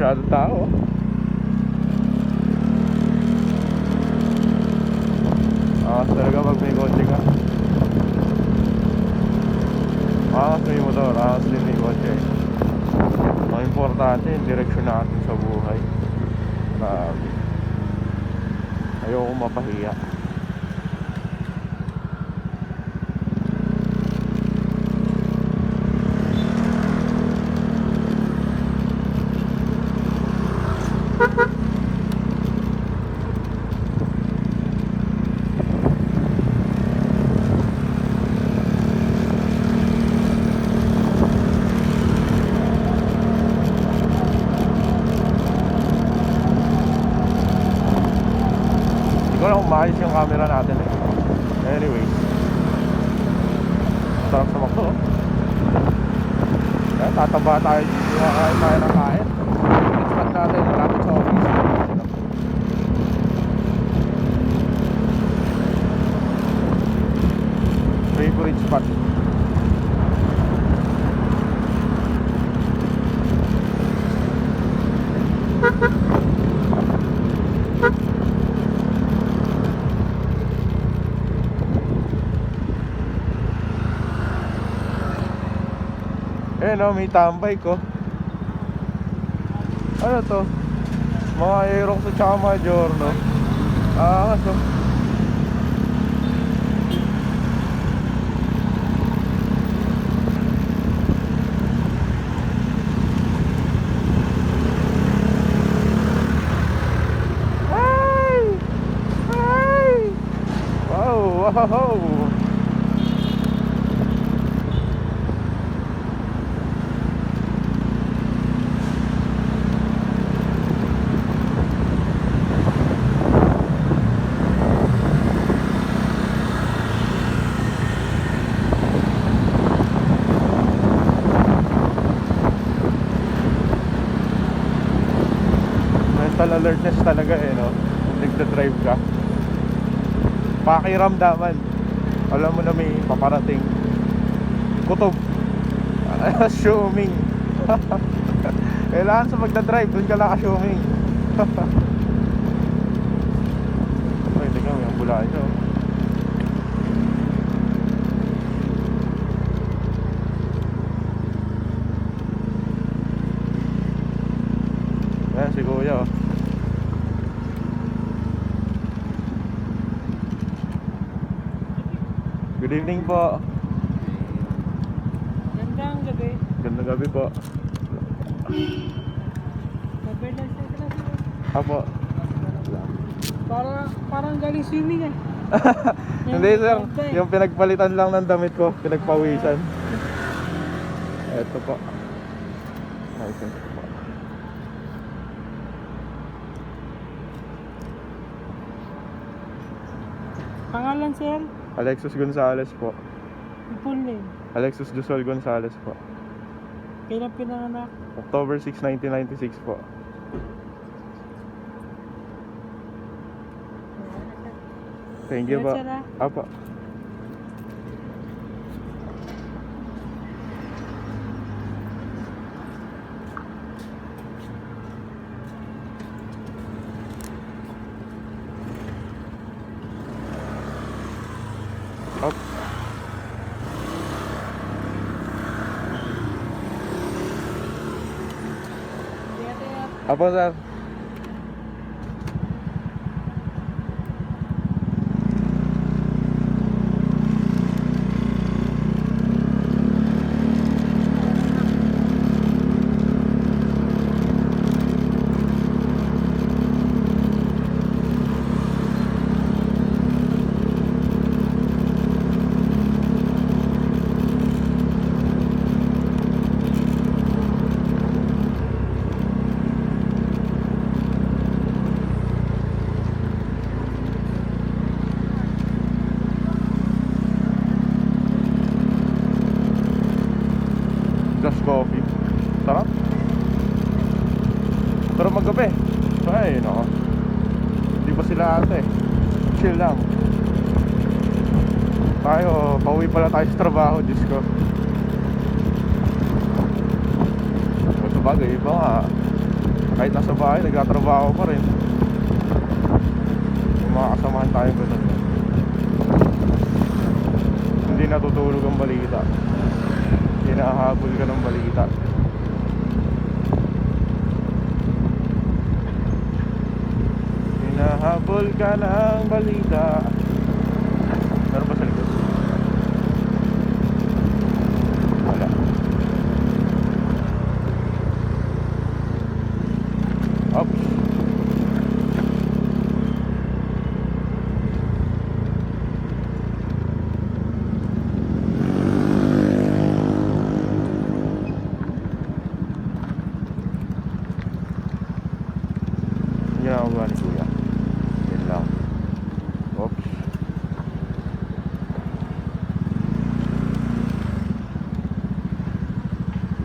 masyadong tao. Talaga pag may kotse ka. May motor, din may kotse. Ang importante yung direksyon natin sa buhay. Ayoko mapahiya. Maayos yung camera natin eh. Anyways, sarap sa makto. Kaya tataba tayo. Kakain tayo ng kain. Expect natin malapit sa office. Favorite spot. May tambay ko. Ano to? Mga Aerox at saka mga Giorno. Kaso ay! Ay! Wow! Wow! Alertness talaga eh, no? Kung nagda-drive ka, pakiramdaman, alam mo na may paparating. Kutob. Assuming. Kailangan sa magda-drive, doon ka lang assuming. Ay, tingnan mo yung bulaan nyo. Ayan si Kuya oh. Good evening po. Gandang gabi. Gandang gabi po. Gabi lang sa klase. Apo. Parang galing swimming eh. Hindi sir, yung pinagpalitan lang ng damit ko, pinagpawisan. Eto po. License po. Pangalan sir? Alexis Gonzales po. Full name? Alexis Josel Gonzales po. Kailan pinanganak? October 6, 1996 po. Thank you po. Apo. Up. Apa sir? Just coffee. Sarap. Pero maggabi. Ay, nako. Hindi pa sila ate. Chill lang. Tayo, pauwi pala tayo sa trabaho, Diyos ko. Sa bagay, iba nga. Kahit nasa bahay, nagtatrabaho pa rin. Yung mga kasamahan tayong ganun. Hindi natutulog ang balita. Hinahabol ka ng balita. Hinahabol ka ng balita. Meron ba sa likod? Wala. Oops. Ginagawa ni Kuya. Yan lang. Oops.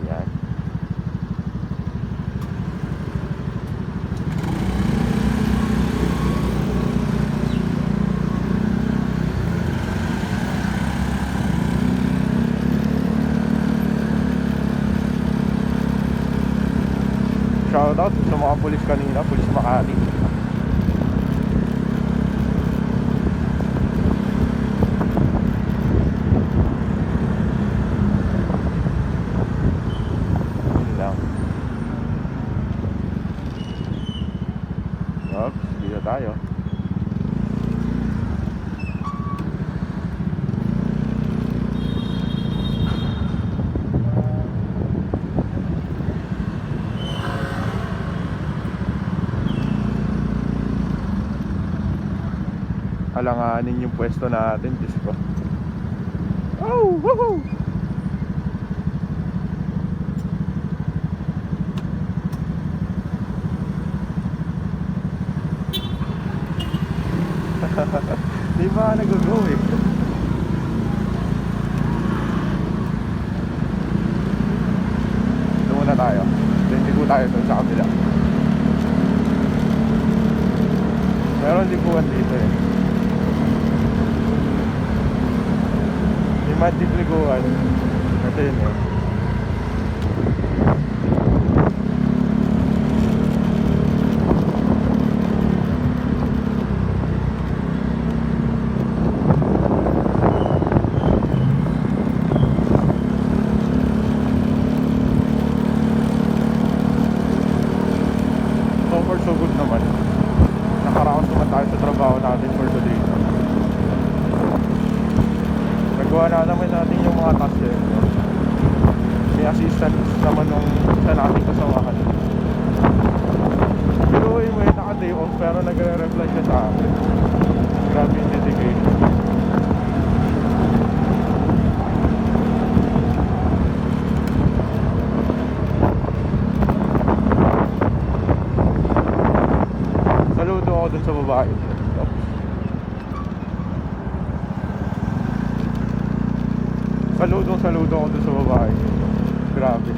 Yan. Shoutout sa mga pulis kanina, pulis Makati. Yun lang. Oops, dito tayo. Alanganin yung pwesto natin, Diyos ko. Oh, woohoo! Di ba nag-go eh? Ito muna tayo. Then ligo tayo doon sa kabila. Meron liguan dito eh. Yung magic liguan. Ito yun eh. So far so good naman. Nakaraos naman tayo sa trabaho natin for today. Nagawa na naman natin yung mga tasks eh. May assistance naman nung isa nating kasamahan. Pero may naka-day off pero nagre-reply siya sa akin. Grabe yung dedication. Saludo ako dun sa babae. Saludo ako dun sa babae. Grabe.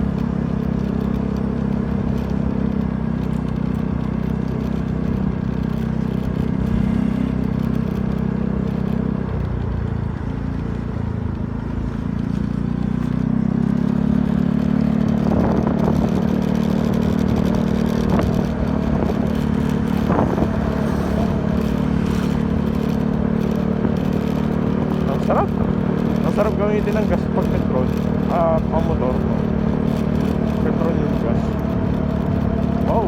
Ang sarap gamitin ng gas pag petrol at ang motor. Petrol yung gas. Wow.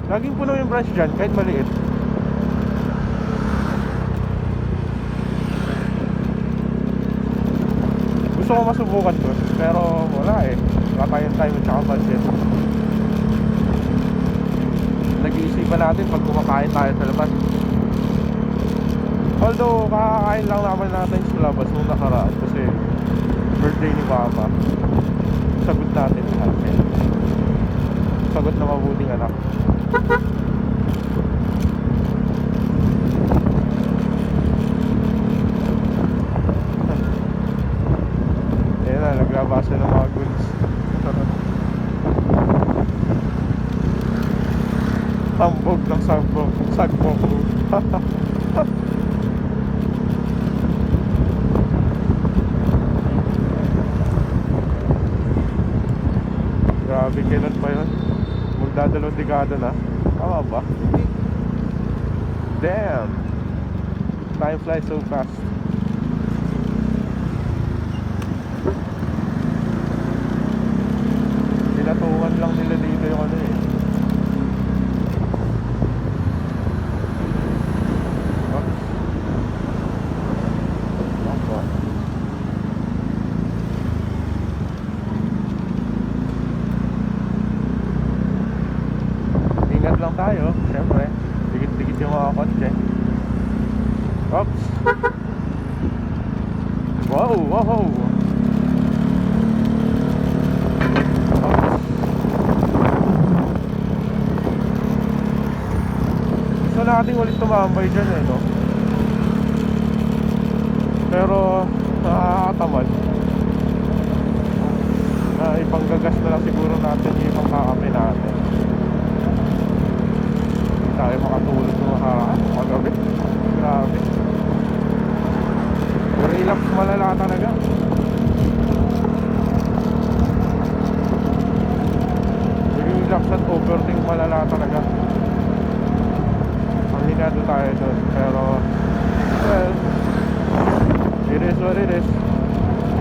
Laging puno yung branch dyan kahit maliit. Gusto ko masubukan to pero wala eh. Katayan time at saka budget. Nag-iisipan natin pag kumakain tayo sa labas. Although, kakakain lang naman natin sa labas nung nakaraan kasi birthday ni Papa. Sagot natin lahat. Sagot na mabuting anak. Ayan na, naglabasa ng mga goods. Tambog ng sagbog. Grabe dalawang dekada na. Tama ba? Damn! Time flies so fast. Pinatungan lang nila dito yung ano eh. Ingat lang tayo, syempre. Dikit-dikit yung mga kotse. Oops. Wow, wow, wow. Gusto natin ulit tumambay dyan eh, no? Pero nakakatamad. Ipanggagas na lang siguro natin yung ibang kakami natin. Hindi tayo makatulog ng magabi. Grabe. Relax malala talaga. Relax at overthink malala talaga. Aminado tayo doon. Pero well, it is what it is.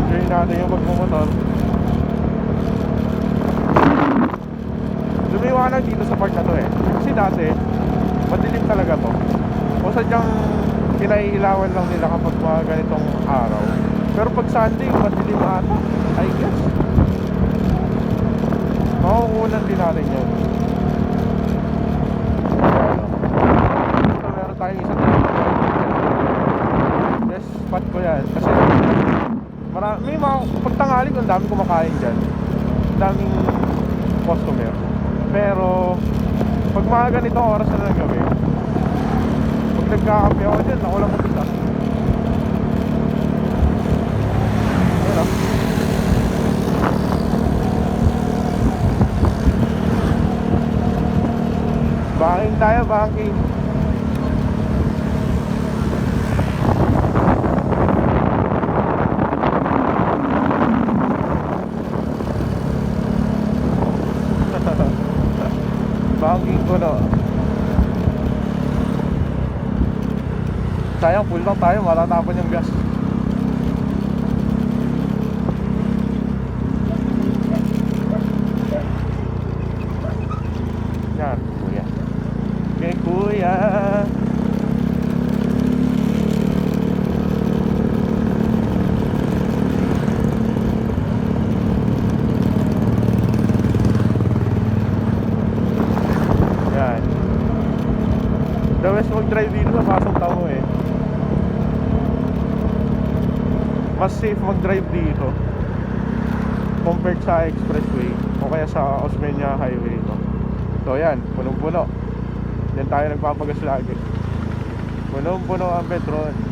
Enjoy natin yung pagmumotor. Lumiwanag dito sa part na to eh. Kasi dati madilim talaga to. O sadyang pinailawan lang nila kapag mga ganitong araw. Pero pag Sunday madilim ata, I guess. Makukunan din natin yun. So meron tayong isang best spot ko yan. Kasi may mga pagtanghali ko, ang daming kumakain dyan. Ang daming customer. Pero pag mga ganitong oras na ng gabi, pag nagkakape ako dyan, ako lang mag-isa. Ayan o. Banking tayo, banking. Banking ko na. Sayang, full lang tayo, matatapan yung gas. Yan, kuya. Okay, kuya. Yan. The best mag-drive dito sa pasong tao eh. Mas safe mag-drive dito compared sa expressway o kaya sa Osmeña Highway, no? So yan, punong-puno. Yan tayo nagpapagas lagi. Punong-puno ang Petron.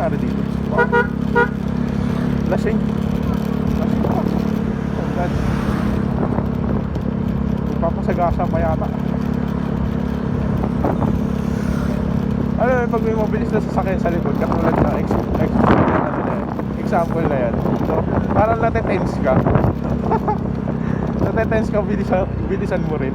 Ano dito? Lasing. Lasing ako. Oh God. Magpapasagasa pa yata. Ano yun, pag may mabilis na sasakyan sa likod, katulad na example na yan. So, parang natetense ka. Natetense ka, bilisan mo rin.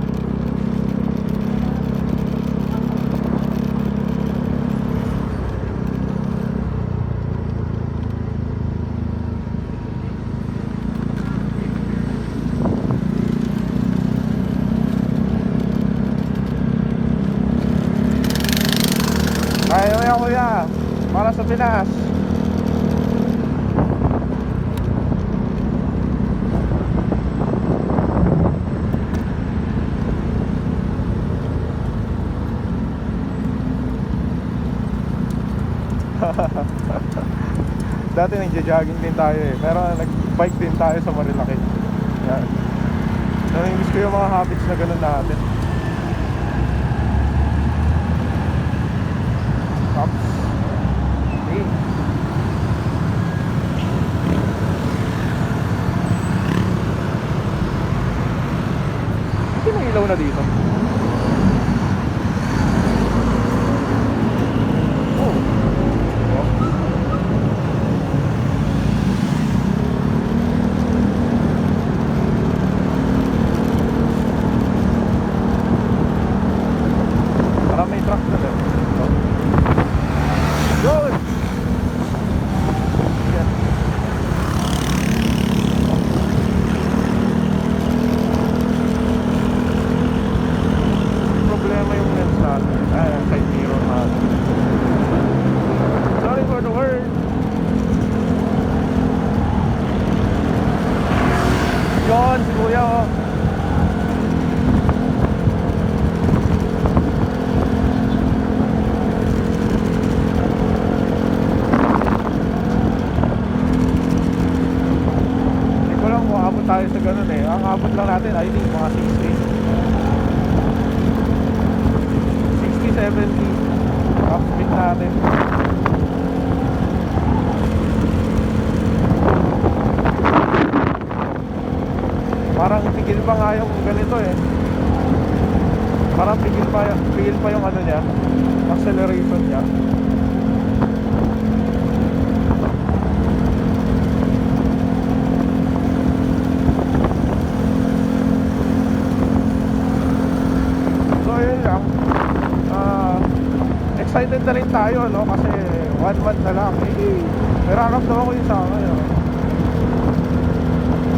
Kaya kuya, para sa Pinas. Dati nagja-jogging din tayo eh, pero nag-bike din tayo sa Marilaki. Yan. Namimiss ko yung mga habits na ganun natin. Oops. Hey. truck na din. So, yun! Yan. Problema yung lens natin. Ay, side mirror natin. Sorry for the word. Yun, si Kuya, oh. Hindi ko lang kung abot tayo sa ganun eh. Ang abot lang natin, I think, mga 60, 70 top speed natin. Parang pigil pa nga yung ganito eh. Parang pigil pa yung ano niya, acceleration niya. So yun lang. Excited na rin tayo, no? Kasi 1 month na lang. Nararamdaman ko yung sa akin, no?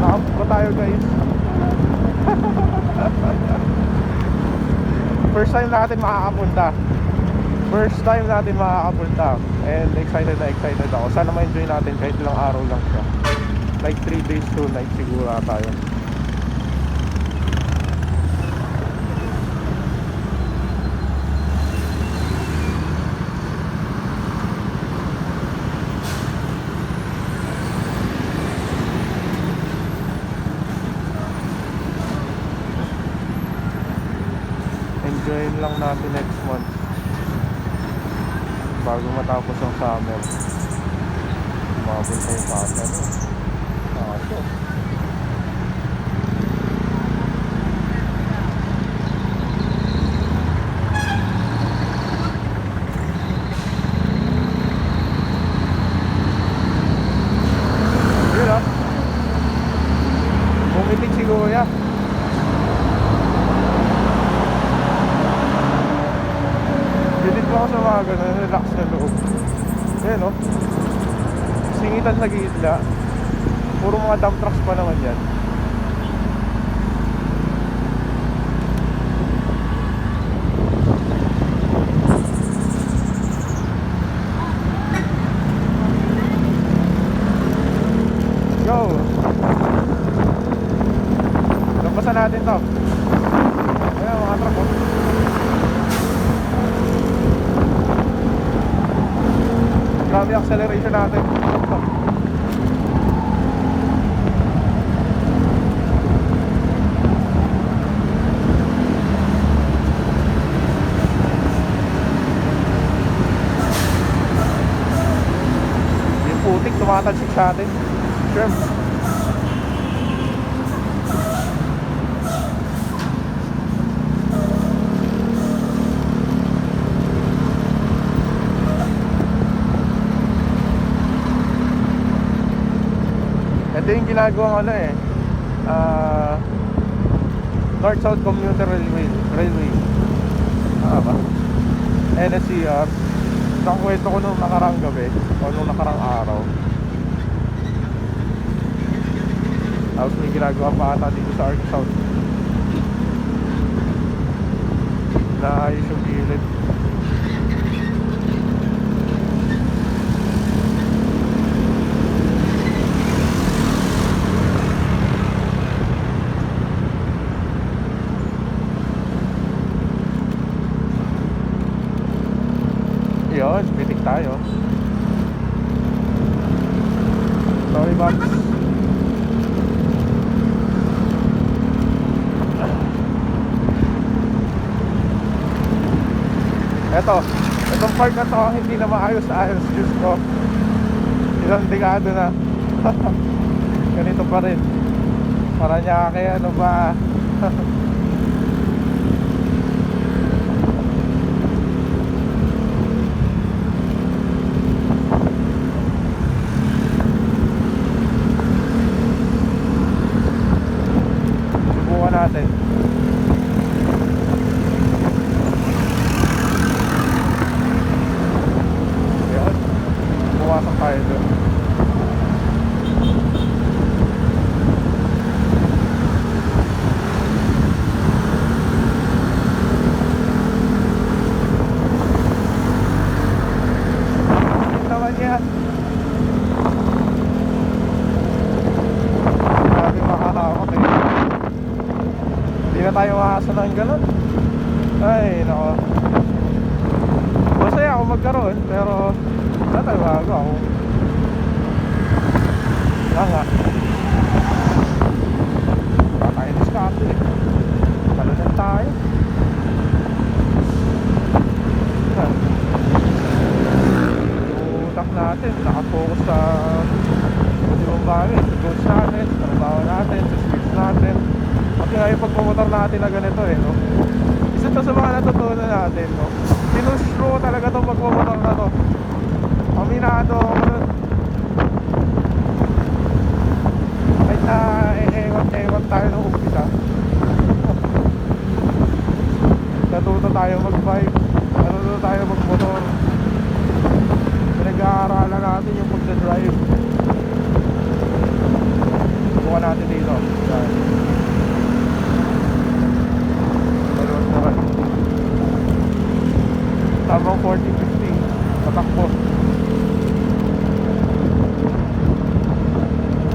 Nakabot pa tayo, guys. First time natin makakapunta. And excited na excited ako. Sana ma-enjoy natin kahit ilang araw lang siya. Like 3 days, 2 nights siguro tayo. Enjoyin lang natin next month bago matapos ang summer. Umabot na yung summer. Ito. Yun, ah. Bumitig si Kuya. Pilit mo ako sa mga ganun, relax na loob. Ayan, no? Singitan na gitla. Puro mga dump trucks pa naman yan. Yo! Lampasan natin to. Ayan, mga truck, oh. Grabe acceleration natin. Yung putik tumatalsik sa atin. Sure. Ito yung ginagawang ano eh, North-South Commuter Railway. Ba? NSCR. Isang kwento ko nung nakarang gabi o nung nakarang araw. Tapos may ginagawa pa ata dito sa Arc South. Naayos yung gilid. Yun, pitik tayo. Sorry, Bob. Itong part na to hindi na maayos-ayos. Diyos ko, ilang dekado na. Ganito pa rin. Paranaque, ano ba? Subukan natin. doon, pero natawago ako. Wala nga. Wala tayo diskarte eh. Talunan tayo. Yan. Yung utak natin, nakafocus sa ibang bagay, sa goals natin, sa trabaho natin, sa skills natin. Pati nga yung pagpumotor natin na ganito eh, no? Isa to sa mga natutunan natin, no? Pinush ko talaga itong pagpumotor na to. Aminado ako nun. Kahit na ewan tayo ng umpisa. Natuto tayo mag-bike, natuto tayo mag-motor. Pinag-aaralan natin yung pagdadrive. Bukan natin dito. Yan. Maluwas naman. Tamang 40-50. Patakbo.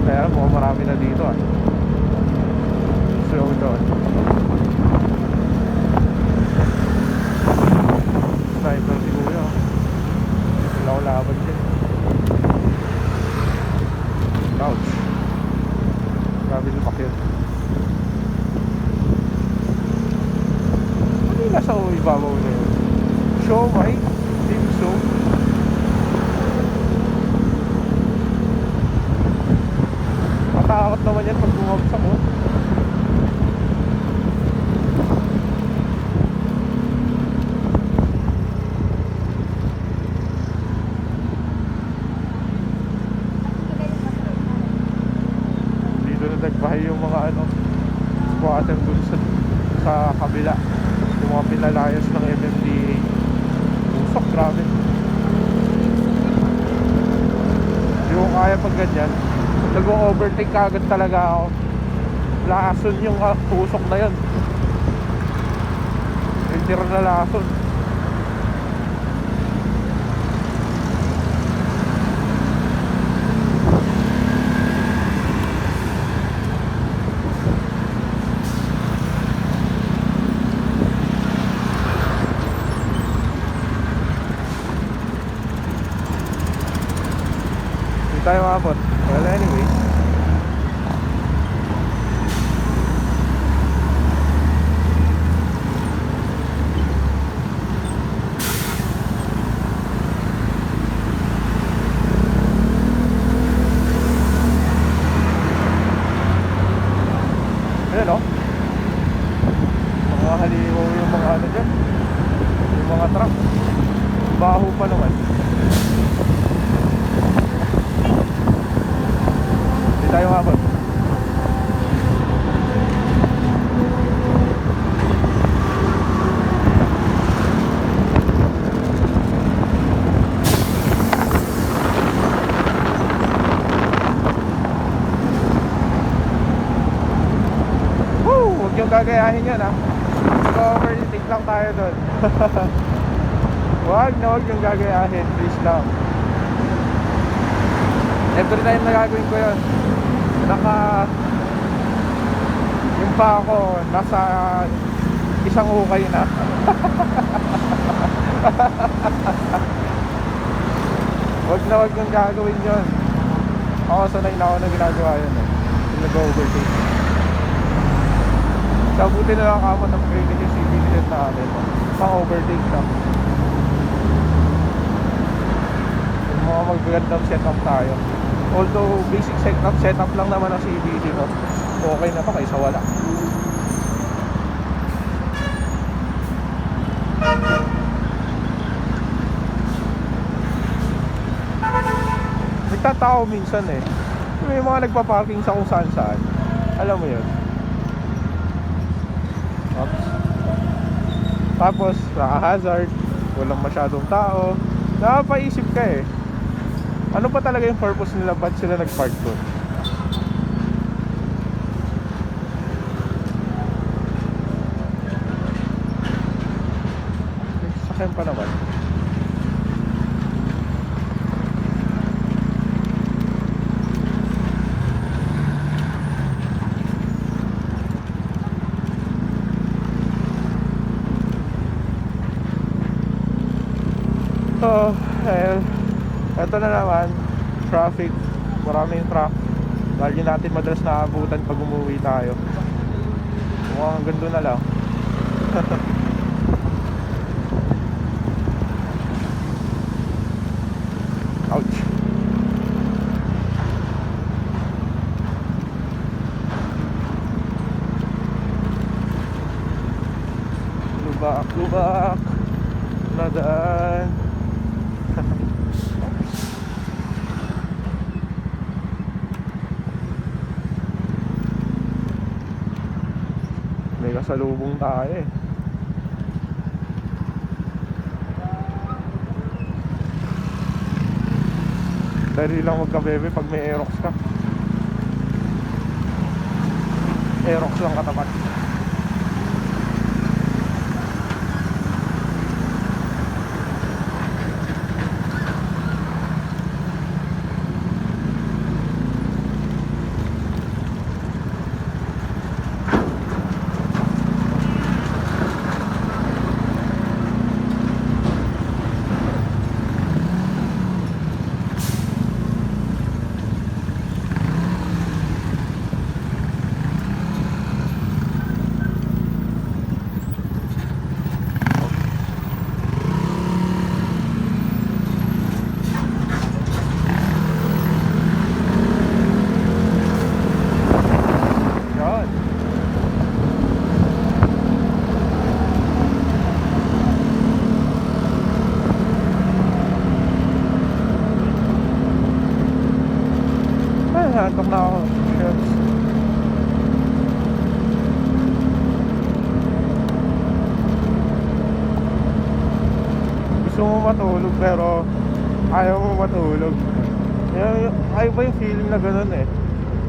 Kaya mukhang marami na dito ah. Slow down. Sniper si Kuya. Wala ko laban dyan. Ouch. Grabe lupak yun. Ano yung nasa ibabaw na yun? Show, right? Team show. Matakot naman yan pag bumagsak mo. Dito na nagbahay yung mga ano, squatter dun sa kabila. Yung mga pinalayas ng MMDA. Usok, grabe. Hindi ko kaya pag ganyan. Nag-overtake agad talaga ako. Lason yung usok na yun. Yung tira na lason. Hindi tayo maabot. Well, anyway. Ayan o. Mga halimaw yung mga ano dyan. Yung mga truck. Baho pa naman. Hindi tayo mabot. Huwag yung gagayahin yan ha. Overtake lang tayo doon. Huwag yung gagayahin. Please lang. Every time na gagawin ko yun, yung pa ako nasa isang hukay na. Huwag yung gagawin yun. Ako sanay na ako na ginagawa yun eh. Yung nag-overtake. Sabuti na lang ako ng training yung CBCN namin. Pang overtake na. Yung mga magagandang setup tayo. Although basic setup lang naman ang CBC mo. Okay na pa kaysa wala. Nagtatao minsan eh. May mga nagpa-parking sa kung saan saan. Alam mo yun. Oops. Tapos naka-hazard, walang masyadong tao. Napapaisip ka eh, ano pa talaga yung purpose nila, ba't sila nag-park doon? Sakyan pa naman. So, ayun. Ito na naman, traffic. Maraming truck. Lagi natin madalas naabutan pag umuwi tayo. Mukhang hanggang doon na lang. Ouch. Lubak na daan. May kasalubong tayo eh. Dali lang magkabebe pag may Aerox ka. Aerox lang katapat. Yan. Ay, hantok na ako. Shucks. Gusto mo matulog pero ayaw mo matulog. Ayaw ba yung feeling na ganun eh.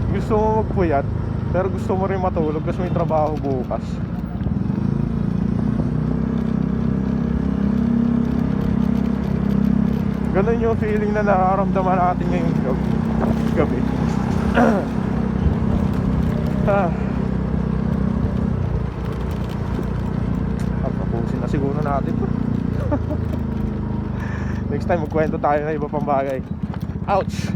Gusto mo magpuyat pero gusto mo rin matulog kasi may trabaho bukas. Ganun yung feeling na nararamdaman natin ngayong gabi. Tapusin na siguro natin to. Next time magkwento tayo na iba pang bagay. Ouch.